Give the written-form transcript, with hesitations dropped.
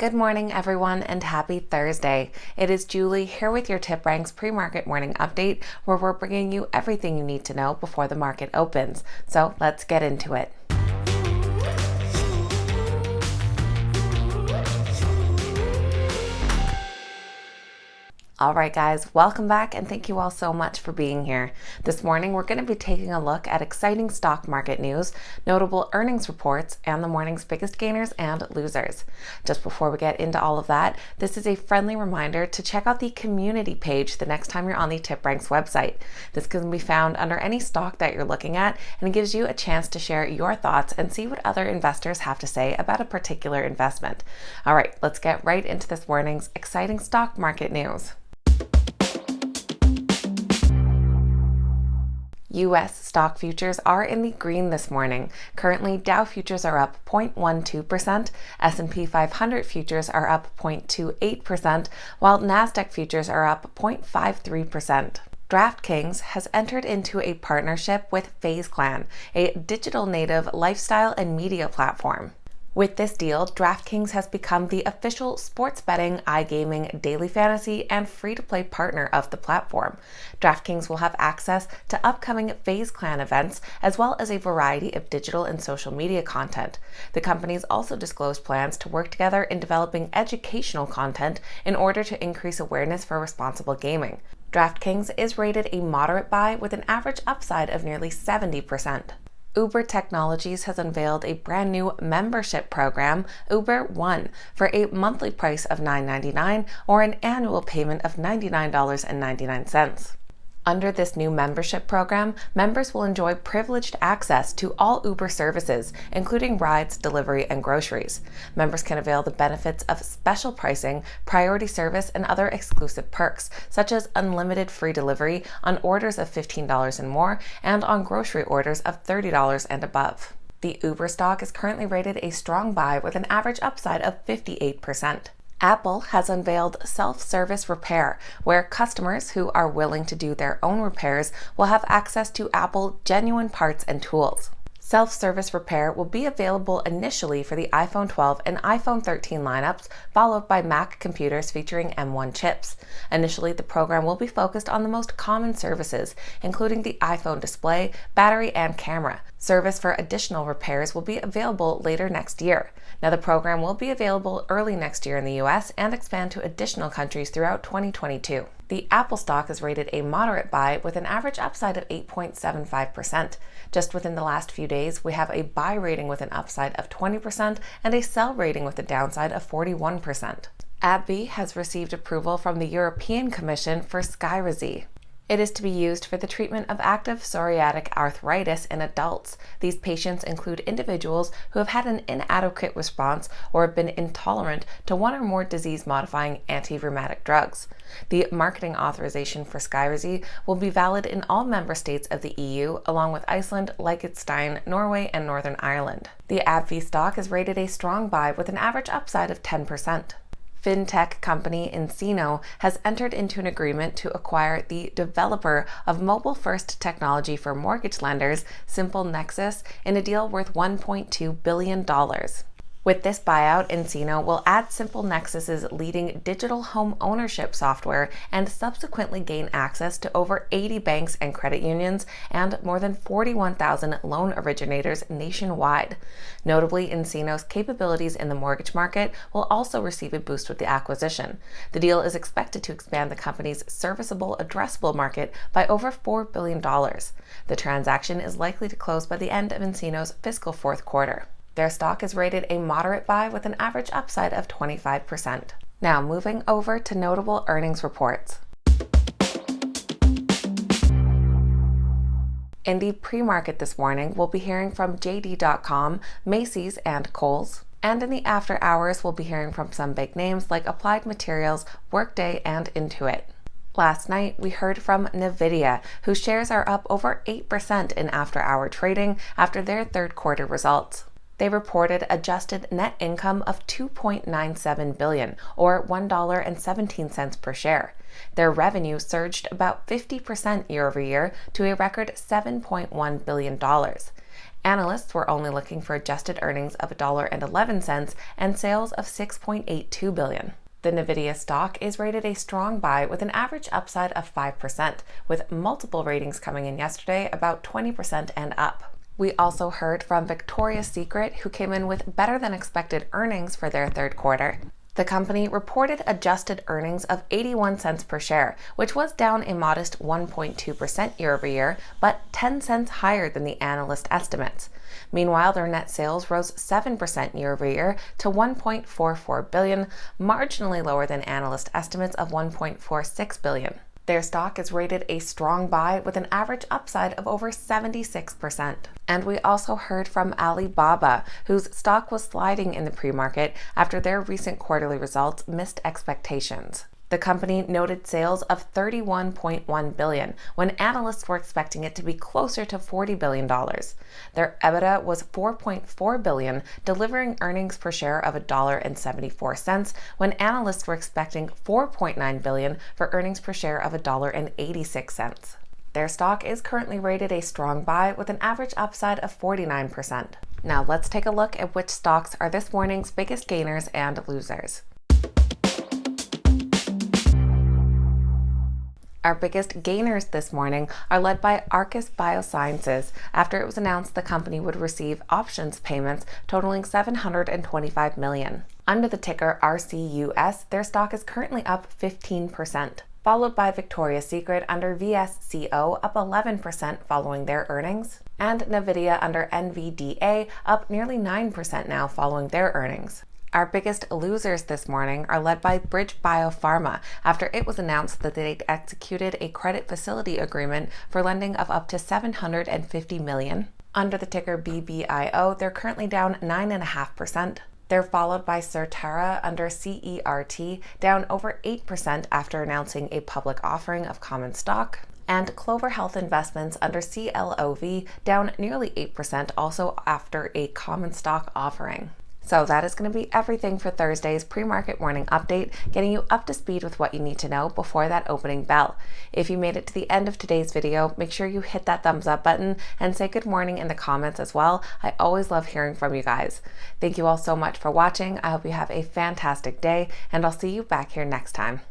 Good morning, everyone, and happy Thursday. It is Julie here with your TipRanks pre-market morning update, where we're bringing you everything you need to know before the market opens. So let's get into it. All right, guys, welcome back and thank you all so much for being here. This morning, we're going to be taking a look at exciting stock market news, notable earnings reports, and the morning's biggest gainers and losers. Just before we get into all of that, this is a friendly reminder to check out the community page the next time you're on the TipRanks website. This can be found under any stock that you're looking at, and it gives you a chance to share your thoughts and see what other investors have to say about a particular investment. All right, let's get right into this morning's exciting stock market news. U.S. stock futures are in the green this morning. Currently, Dow futures are up 0.12%, S&P 500 futures are up 0.28%, while NASDAQ futures are up 0.53%. DraftKings has entered into a partnership with FaZe Clan, a digital native lifestyle and media platform. With this deal, DraftKings has become the official sports betting, iGaming, daily fantasy, and free-to-play partner of the platform. DraftKings will have access to upcoming FaZe Clan events, as well as a variety of digital and social media content. The companies also disclosed plans to work together in developing educational content in order to increase awareness for responsible gaming. DraftKings is rated a moderate buy with an average upside of nearly 70%. Uber Technologies has unveiled a brand new membership program, Uber One, for a monthly price of $9.99 or an annual payment of $99.99. Under this new membership program, members will enjoy privileged access to all Uber services, including rides, delivery, and groceries. Members can avail the benefits of special pricing, priority service, and other exclusive perks, such as unlimited free delivery on orders of $15 and more, and on grocery orders of $30 and above. The Uber stock is currently rated a strong buy with an average upside of 58%. Apple has unveiled self-service repair, where customers who are willing to do their own repairs will have access to Apple genuine parts and tools. Self-service repair will be available initially for the iPhone 12 and iPhone 13 lineups, followed by Mac computers featuring M1 chips. Initially, the program will be focused on the most common services, including the iPhone display, battery, and camera. Service for additional repairs will be available later next year. Now, the program will be available early next year in the US and expand to additional countries throughout 2022. The Apple stock is rated a moderate buy with an average upside of 8.75%. Just within the last few days, we have a buy rating with an upside of 20% and a sell rating with a downside of 41%. ABBV has received approval from the European Commission for Skyrizi. It is to be used for the treatment of active psoriatic arthritis in adults. These patients include individuals who have had an inadequate response or have been intolerant to one or more disease-modifying anti-rheumatic drugs. The marketing authorization for Skyrizi will be valid in all member states of the EU, along with Iceland, Liechtenstein, Norway, and Northern Ireland. The ABBV stock is rated a strong buy with an average upside of 10%. Fintech company NCNO has entered into an agreement to acquire the developer of mobile-first technology for mortgage lenders, SimpleNexus, in a deal worth $1.2 billion. With this buyout, NCNO will add SimpleNexus's leading digital home ownership software and subsequently gain access to over 80 banks and credit unions and more than 41,000 loan originators nationwide. Notably, NCNO's capabilities in the mortgage market will also receive a boost with the acquisition. The deal is expected to expand the company's serviceable addressable market by over $4 billion. The transaction is likely to close by the end of NCNO's fiscal fourth quarter. Their stock is rated a moderate buy with an average upside of 25%. Now moving over to notable earnings reports. In the pre-market this morning, we'll be hearing from JD.com, Macy's, and Kohl's. And in the after hours, we'll be hearing from some big names like Applied Materials, Workday, and Intuit. Last night, we heard from NVDA, whose shares are up over 8% in after-hour trading after their third quarter results. They reported adjusted net income of $2.97 billion, or $1.17 per share. Their revenue surged about 50% year over year to a record $7.1 billion. Analysts were only looking for adjusted earnings of $1.11 and sales of $6.82 billion. The NVDA stock is rated a strong buy with an average upside of 5%, with multiple ratings coming in yesterday about 20% and up. We also heard from Victoria's Secret, who came in with better than expected earnings for their third quarter. The company reported adjusted earnings of 81 cents per share, which was down a modest 1.2% year over year, but 10 cents higher than the analyst estimates. Meanwhile, their net sales rose 7% year over year to $1.44 billion, marginally lower than analyst estimates of $1.46 billion. Their stock is rated a strong buy with an average upside of over 76%. And we also heard from Alibaba, whose stock was sliding in the pre-market after their recent quarterly results missed expectations. The company noted sales of $31.1 billion when analysts were expecting it to be closer to $40 billion. Their EBITDA was $4.4 billion, delivering earnings per share of $1.74 when analysts were expecting $4.9 billion for earnings per share of $1.86. Their stock is currently rated a strong buy with an average upside of 49%. Now let's take a look at which stocks are this morning's biggest gainers and losers. Our biggest gainers this morning are led by Arcus Biosciences after it was announced the company would receive options payments totaling $725 million. Under the ticker RCUS, their stock is currently up 15%, followed by Victoria's Secret under VSCO up 11% following their earnings, and NVIDIA under NVDA up nearly 9% now following their earnings. Our biggest losers this morning are led by Bridge Biopharma after it was announced that they'd executed a credit facility agreement for lending of up to $750 million. Under the ticker BBIO, they're currently down 9.5%. They're followed by Certara under CERT, down over 8% after announcing a public offering of common stock, and Clover Health Investments under CLOV, down nearly 8% also after a common stock offering. So that is going to be everything for Thursday's pre-market morning update, getting you up to speed with what you need to know before that opening bell. If you made it to the end of today's video, make sure you hit that thumbs up button and say good morning in the comments as well. I always love hearing from you guys. Thank you all so much for watching. I hope you have a fantastic day, and I'll see you back here next time.